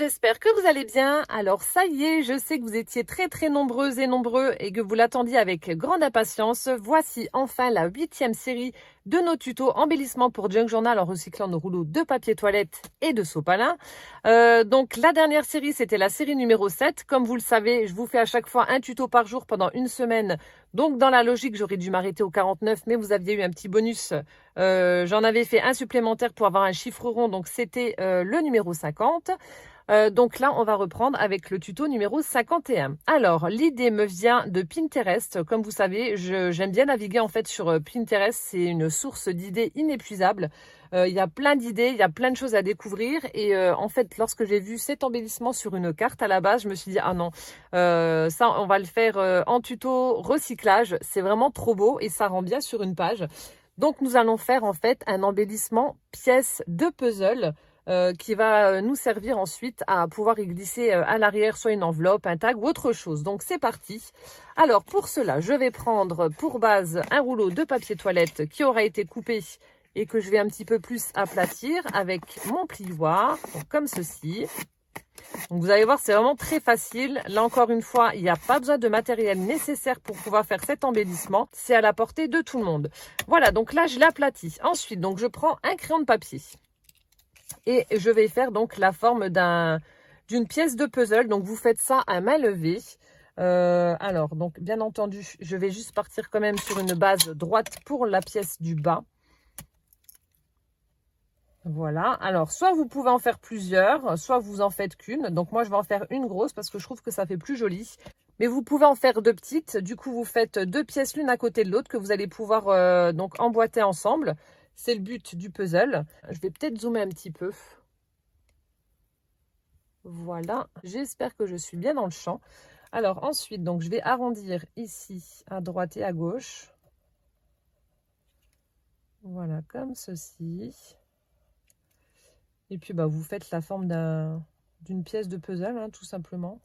j'espère que vous allez bien. Alors ça y est, je sais que vous étiez très nombreuses et nombreux et que vous l'attendiez avec grande impatience. Voici enfin la 8e série de nos tutos embellissement pour Junk Journal en recyclant nos rouleaux de papier toilette et de sopalin. Donc la dernière série, c'était la série numéro 7. Comme vous le savez, je vous fais à chaque fois un tuto par jour pendant une semaine. Donc dans la logique, j'aurais dû m'arrêter au 49, mais vous aviez eu un petit bonus. J'en avais fait un supplémentaire pour avoir un chiffre rond, donc c'était le numéro 50. Donc là, on va reprendre avec le tuto numéro 51. Alors, l'idée me vient de Pinterest. Comme vous savez, j'aime bien naviguer en fait sur Pinterest. C'est une source d'idées inépuisable. Il y a plein d'idées, il y a plein de choses à découvrir. Et en fait, lorsque j'ai vu cet embellissement sur une carte à la base, je me suis dit, ah non, ça, on va le faire en tuto recyclage. C'est vraiment trop beau et ça rend bien sur une page. Donc, nous allons faire en fait un embellissement pièce de puzzle qui va nous servir ensuite à pouvoir y glisser à l'arrière soit une enveloppe, un tag ou autre chose. Donc c'est parti. Alors pour cela, je vais prendre pour base un rouleau de papier toilette qui aura été coupé et que je vais un petit peu plus aplatir avec mon plioir, donc comme ceci. Donc vous allez voir, c'est vraiment très facile. Là encore une fois, il n'y a pas besoin de matériel nécessaire pour pouvoir faire cet embellissement. C'est à la portée de tout le monde. Voilà, donc là je l'aplatis. Ensuite, donc je prends un crayon de papier. Et je vais faire donc la forme d'une pièce de puzzle. Donc vous faites ça à main levée. Alors donc bien entendu, je vais juste partir quand même sur une base droite pour la pièce du bas. Voilà. Alors soit vous pouvez en faire plusieurs, soit vous en faites qu'une. Donc moi je vais en faire une grosse parce que je trouve que ça fait plus joli. Mais vous pouvez en faire deux petites. Du coup vous faites deux pièces l'une à côté de l'autre que vous allez pouvoir donc emboîter ensemble. C'est le but du puzzle. Je vais peut-être zoomer un petit peu. Voilà, j'espère que je suis bien dans le champ. Alors ensuite, donc je vais arrondir ici à droite et à gauche. Voilà, comme ceci. Et puis bah, vous faites la forme d'une pièce de puzzle, hein, tout simplement.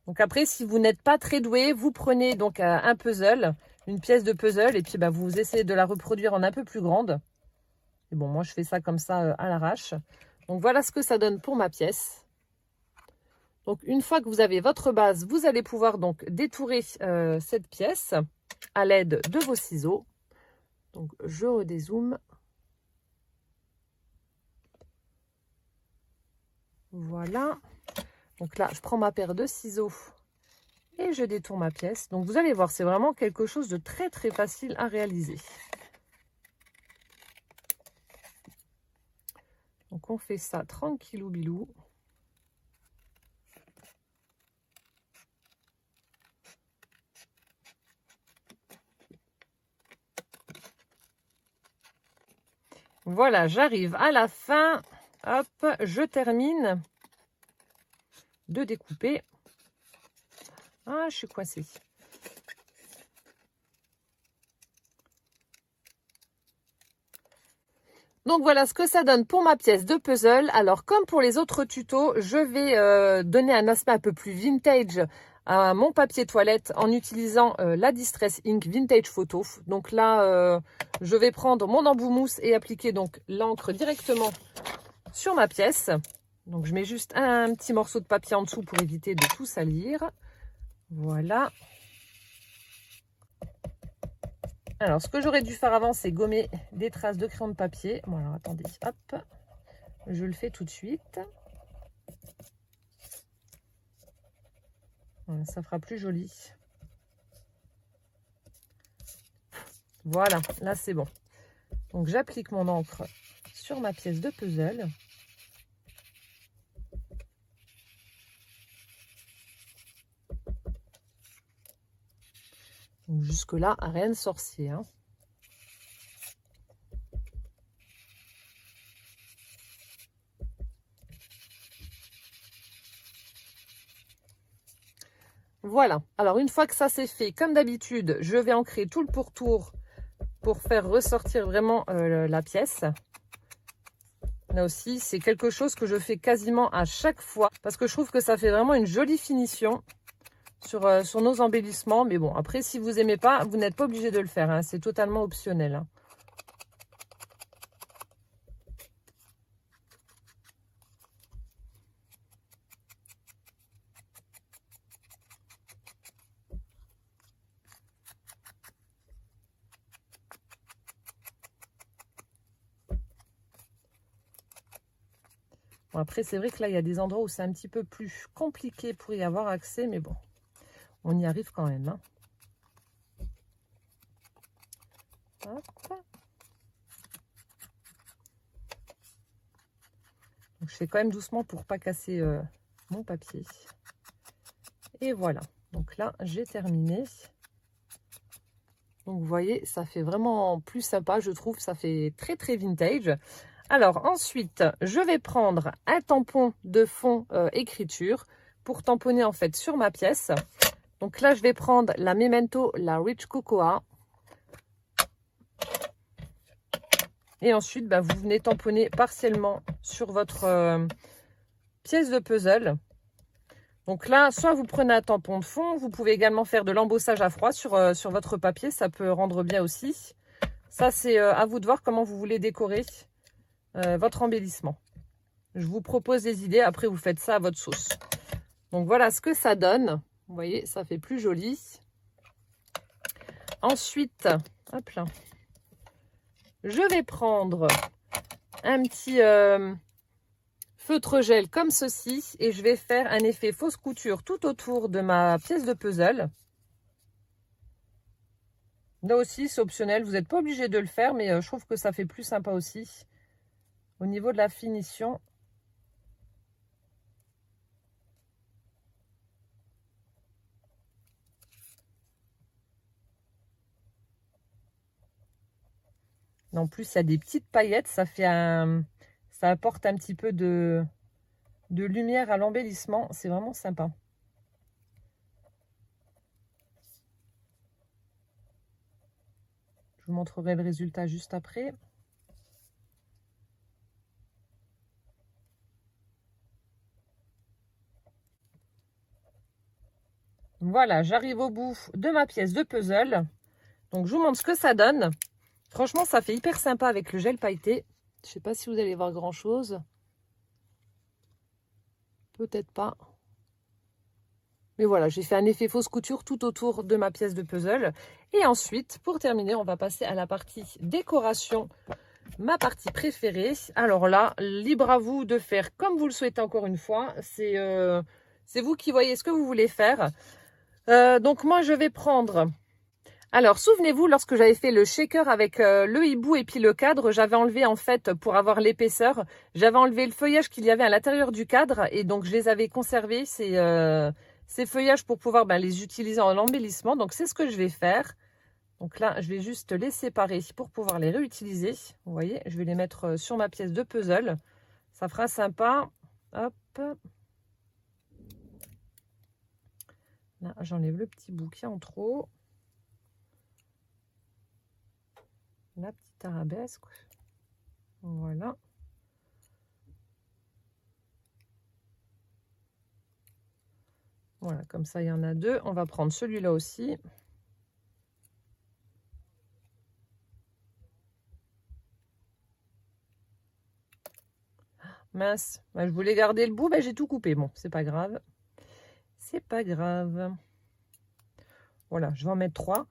Donc après, si vous n'êtes pas très doué, vous prenez donc un puzzle, une pièce de puzzle, et puis bah, vous essayez de la reproduire en un peu plus grande. Et bon, moi je fais ça comme ça à l'arrache. Donc voilà ce que ça donne pour ma pièce. Donc une fois que vous avez votre base, vous allez pouvoir donc détourer cette pièce à l'aide de vos ciseaux. Donc je redézoome. Voilà. Donc là, je prends ma paire de ciseaux et je détourne ma pièce. Donc vous allez voir, c'est vraiment quelque chose de très facile à réaliser. Donc on fait ça tranquillou bilou. Voilà, j'arrive à la fin. Hop, je termine de découper. Ah, je suis coincée. Donc voilà ce que ça donne pour ma pièce de puzzle. Alors comme pour les autres tutos, je vais donner un aspect un peu plus vintage à mon papier toilette en utilisant la Distress Ink Vintage Photo. Donc là, je vais prendre mon embout mousse et appliquer donc l'encre directement sur ma pièce. Donc je mets juste un petit morceau de papier en dessous pour éviter de tout salir. Voilà. Alors, ce que j'aurais dû faire avant, c'est gommer des traces de crayon de papier. Bon, alors, attendez, hop, je le fais tout de suite. Voilà, ça fera plus joli. Voilà, là, c'est bon. Donc, j'applique mon encre sur ma pièce de puzzle. Donc, jusque-là, rien de sorcier, hein. Voilà, alors une fois que ça c'est fait, comme d'habitude, je vais ancrer tout le pourtour pour faire ressortir vraiment la pièce. Là aussi, c'est quelque chose que je fais quasiment à chaque fois parce que je trouve que ça fait vraiment une jolie finition sur nos embellissements. Mais bon, après, si vous n'aimez pas, vous n'êtes pas obligé de le faire, hein. C'est totalement optionnel, hein. Bon, après, c'est vrai que là, il y a des endroits où c'est un petit peu plus compliqué pour y avoir accès, mais bon, on y arrive quand même, hein. Hop. Donc, je fais quand même doucement pour pas casser mon papier. Et voilà. Donc là, j'ai terminé. Donc, vous voyez, ça fait vraiment plus sympa, je trouve. Ça fait très, très vintage. Alors, ensuite, je vais prendre un tampon de fond écriture pour tamponner, en fait, sur ma pièce. Donc là, je vais prendre la Memento, la Rich Cocoa. Et ensuite, bah, vous venez tamponner partiellement sur votre pièce de puzzle. Donc là, soit vous prenez un tampon de fond, vous pouvez également faire de l'embossage à froid sur votre papier. Ça peut rendre bien aussi. Ça, c'est à vous de voir comment vous voulez décorer votre embellissement. Je vous propose des idées. Après, vous faites ça à votre sauce. Donc, voilà ce que ça donne. Vous voyez, ça fait plus joli. Ensuite, hop là, je vais prendre un petit feutre gel comme ceci et je vais faire un effet fausse couture tout autour de ma pièce de puzzle. Là aussi, c'est optionnel. Vous n'êtes pas obligé de le faire, mais je trouve que ça fait plus sympa aussi. Au niveau de la finition. En plus, il y a des petites paillettes. Ça apporte un petit peu de lumière à l'embellissement. C'est vraiment sympa. Je vous montrerai le résultat juste après. Voilà, j'arrive au bout de ma pièce de puzzle. Donc, je vous montre ce que ça donne. Franchement, ça fait hyper sympa avec le gel pailleté. Je ne sais pas si vous allez voir grand-chose. Peut-être pas. Mais voilà, j'ai fait un effet fausse couture tout autour de ma pièce de puzzle. Et ensuite, pour terminer, on va passer à la partie décoration. Ma partie préférée. Alors là, libre à vous de faire comme vous le souhaitez encore une fois. C'est vous qui voyez ce que vous voulez faire. Donc moi, je vais prendre... Alors, souvenez-vous, lorsque j'avais fait le shaker avec le hibou et puis le cadre, j'avais enlevé, en fait, pour avoir l'épaisseur, j'avais enlevé le feuillage qu'il y avait à l'intérieur du cadre. Et donc, je les avais conservés, ces feuillages, pour pouvoir les utiliser en embellissement. Donc, c'est ce que je vais faire. Donc là, je vais juste les séparer pour pouvoir les réutiliser. Vous voyez, je vais les mettre sur ma pièce de puzzle. Ça fera sympa. Hop. Là, j'enlève le petit bout qui est en trop. La petite arabesque. Voilà. Voilà, comme ça, il y en a deux. On va prendre celui-là aussi. Mince, je voulais garder le bout, j'ai tout coupé. Bon, c'est pas grave. C'est pas grave. Voilà, je vais en mettre 3.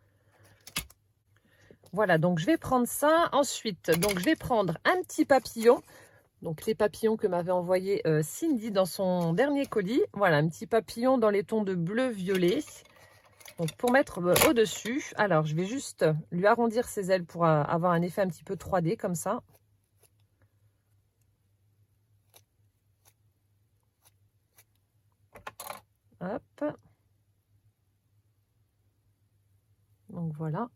Voilà, donc je vais prendre ça. Ensuite, donc je vais prendre un petit papillon. Donc les papillons que m'avait envoyé Cindy dans son dernier colis. Voilà, un petit papillon dans les tons de bleu-violet. Donc pour mettre au-dessus. Alors, je vais juste lui arrondir ses ailes pour avoir un effet un petit peu 3D comme ça. Hop. Donc voilà.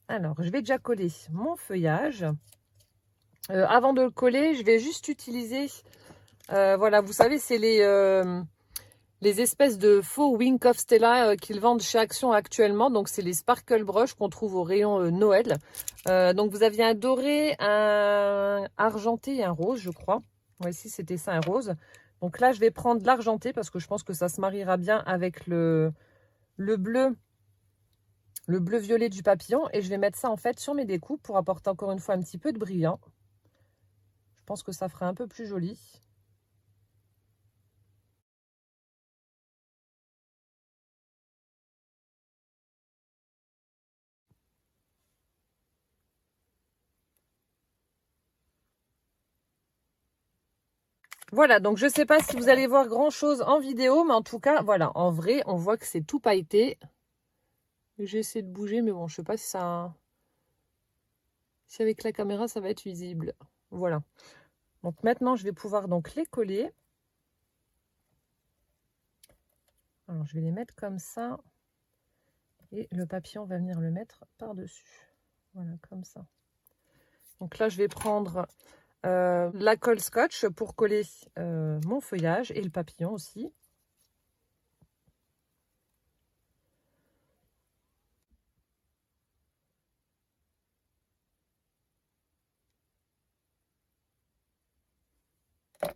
Alors, je vais déjà coller mon feuillage. Avant de le coller, je vais juste utiliser, voilà, vous savez, c'est les les espèces de faux Wink of Stella qu'ils vendent chez Action actuellement. Donc, c'est les Sparkle Brush qu'on trouve au rayon Noël. Donc, vous aviez un doré, un argenté et un rose, je crois. Ouais, ici, c'était ça, un rose. Donc là, je vais prendre l'argenté parce que je pense que ça se mariera bien avec le bleu violet du papillon. Et je vais mettre ça, en fait, sur mes découpes pour apporter encore une fois un petit peu de brillant. Je pense que ça fera un peu plus joli. Voilà, donc je ne sais pas si vous allez voir grand chose en vidéo, mais en tout cas, voilà, en vrai, on voit que c'est tout pailleté. J'essaie de bouger, mais bon, je ne sais pas si ça... Si avec la caméra, ça va être visible. Voilà. Donc maintenant, je vais pouvoir donc les coller. Alors, je vais les mettre comme ça. Et le papillon va venir le mettre par-dessus. Voilà, comme ça. Donc là, je vais prendre la colle scotch pour coller mon feuillage et le papillon aussi.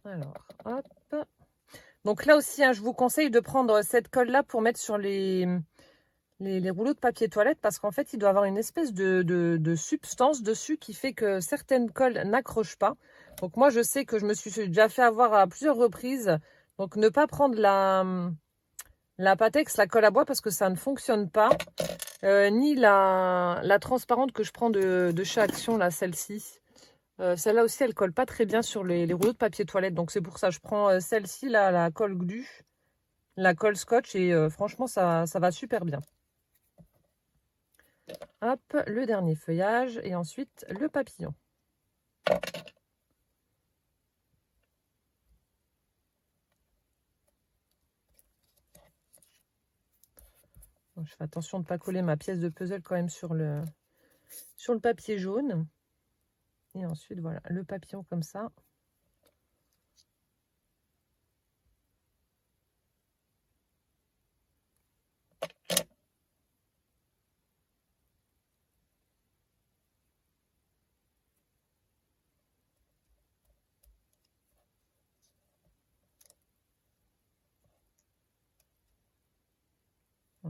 Alors, hop. Donc là aussi, hein, je vous conseille de prendre cette colle-là pour mettre sur les rouleaux de papier toilette parce qu'en fait, il doit avoir une espèce de substance dessus qui fait que certaines colles n'accrochent pas. Donc moi, je sais que je me suis déjà fait avoir à plusieurs reprises. Donc ne pas prendre la Patex, la colle à bois parce que ça ne fonctionne pas. Ni la transparente que je prends de chez Action, là, celle-ci. Celle-là aussi, elle colle pas très bien sur les rouleaux de papier toilette. Donc c'est pour ça que je prends celle-ci, là, la colle Glu, la colle scotch. Et franchement, ça va super bien. Hop, le dernier feuillage et ensuite le papillon. Donc, je fais attention de ne pas coller ma pièce de puzzle quand même sur le papier jaune. Et ensuite, voilà, le papillon comme ça.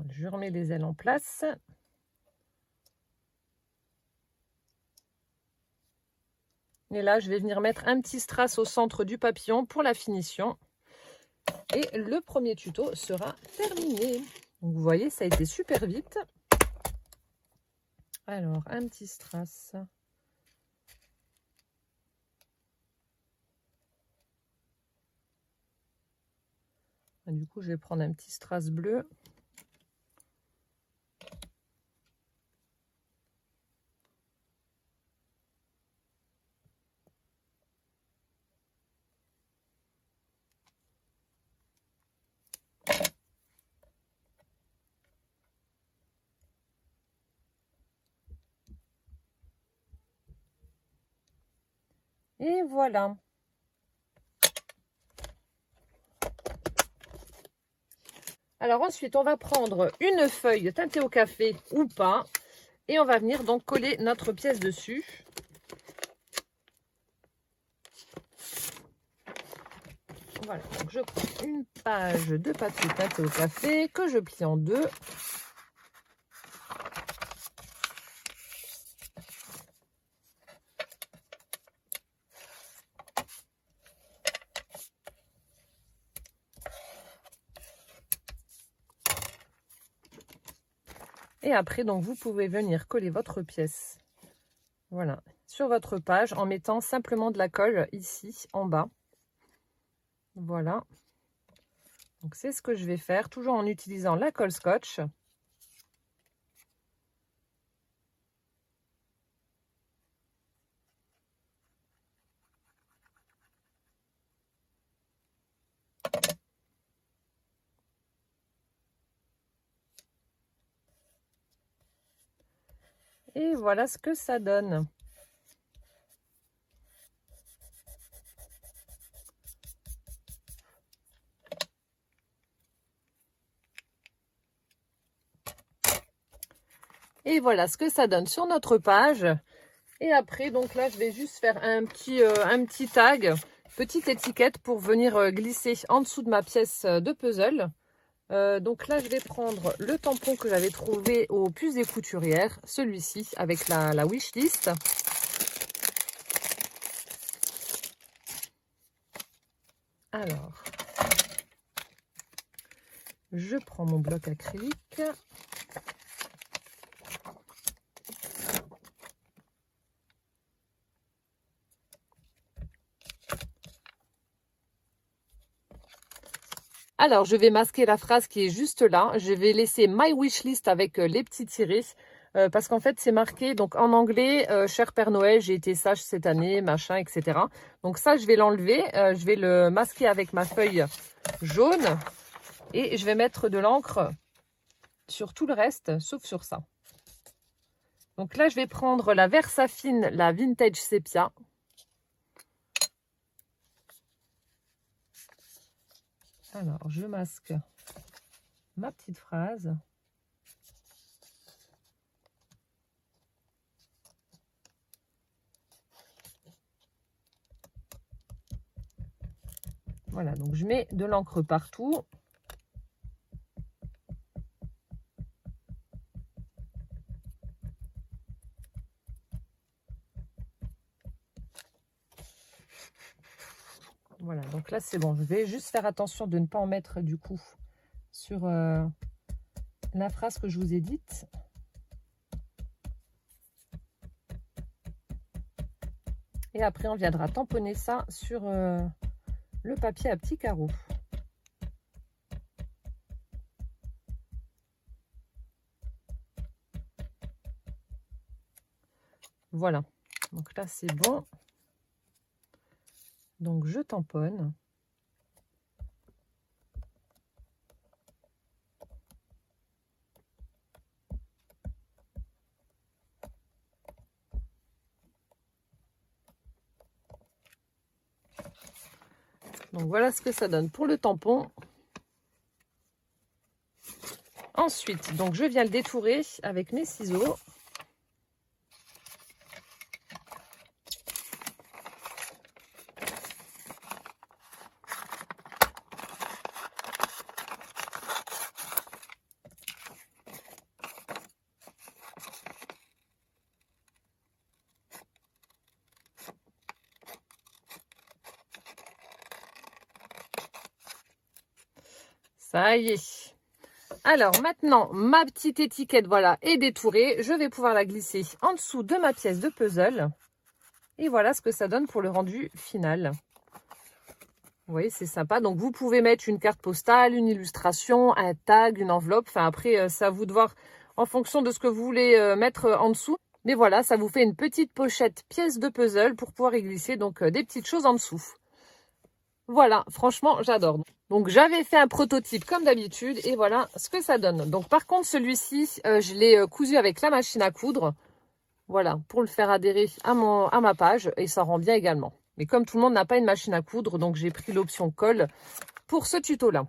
Je remets les ailes en place. Et là, je vais venir mettre un petit strass au centre du papillon pour la finition. Et le premier tuto sera terminé. Donc, vous voyez, ça a été super vite. Alors, un petit strass. Du coup, je vais prendre un petit strass bleu. Et voilà. Alors ensuite, on va prendre une feuille teintée au café ou pas. Et on va venir donc coller notre pièce dessus. Voilà, donc je prends une page de papier teinté au café que je plie en deux. Et après, donc, vous pouvez venir coller votre pièce, voilà, sur votre page en mettant simplement de la colle ici, en bas. Voilà. Donc, c'est ce que je vais faire, toujours en utilisant la colle scotch. Et voilà ce que ça donne. Et voilà ce que ça donne sur notre page. Et après, donc là, je vais juste faire un petit tag, petite étiquette pour venir glisser en dessous de ma pièce de puzzle. Donc là, je vais prendre le tampon que j'avais trouvé au Puces des Couturières, celui-ci, avec la wishlist. Alors, je prends mon bloc acrylique. Alors, je vais masquer la phrase qui est juste là. Je vais laisser My Wishlist avec les petits tirés. Parce qu'en fait, c'est marqué donc en anglais, cher Père Noël, j'ai été sage cette année, machin, etc. Donc ça, je vais l'enlever. Je vais le masquer avec ma feuille jaune. Et je vais mettre de l'encre sur tout le reste, sauf sur ça. Donc là, je vais prendre la Versafine, la Vintage Sepia. Alors, je masque ma petite phrase. Voilà, donc je mets de l'encre partout. Voilà, donc là c'est bon. Je vais juste faire attention de ne pas en mettre du coup sur la phrase que je vous ai dite. Et après on viendra tamponner ça sur le papier à petits carreaux. Voilà, donc là c'est bon. Donc je tamponne. Donc voilà ce que ça donne pour le tampon. Ensuite, donc je viens le détourer avec mes ciseaux. Ça y est. Alors maintenant, ma petite étiquette, voilà, est détourée. Je vais pouvoir la glisser en dessous de ma pièce de puzzle. Et voilà ce que ça donne pour le rendu final. Vous voyez, c'est sympa. Donc, vous pouvez mettre une carte postale, une illustration, un tag, une enveloppe. Enfin, après, c'est à vous de voir en fonction de ce que vous voulez mettre en dessous. Mais voilà, ça vous fait une petite pochette pièce de puzzle pour pouvoir y glisser donc des petites choses en dessous. Voilà, franchement, j'adore. Donc, j'avais fait un prototype comme d'habitude et voilà ce que ça donne. Donc, par contre, celui-ci, je l'ai cousu avec la machine à coudre. Voilà, pour le faire adhérer à ma page et ça rend bien également. Mais comme tout le monde n'a pas une machine à coudre, donc j'ai pris l'option colle pour ce tuto-là.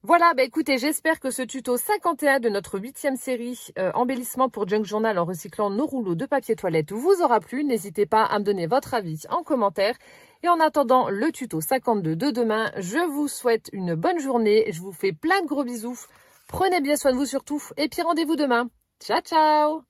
Voilà, bah écoutez, j'espère que ce tuto 51 de notre 8e série embellissement pour Junk Journal en recyclant nos rouleaux de papier toilette vous aura plu. N'hésitez pas à me donner votre avis en commentaire. Et en attendant le tuto 52 de demain, je vous souhaite une bonne journée. Je vous fais plein de gros bisous. Prenez bien soin de vous surtout. Et puis rendez-vous demain. Ciao, ciao!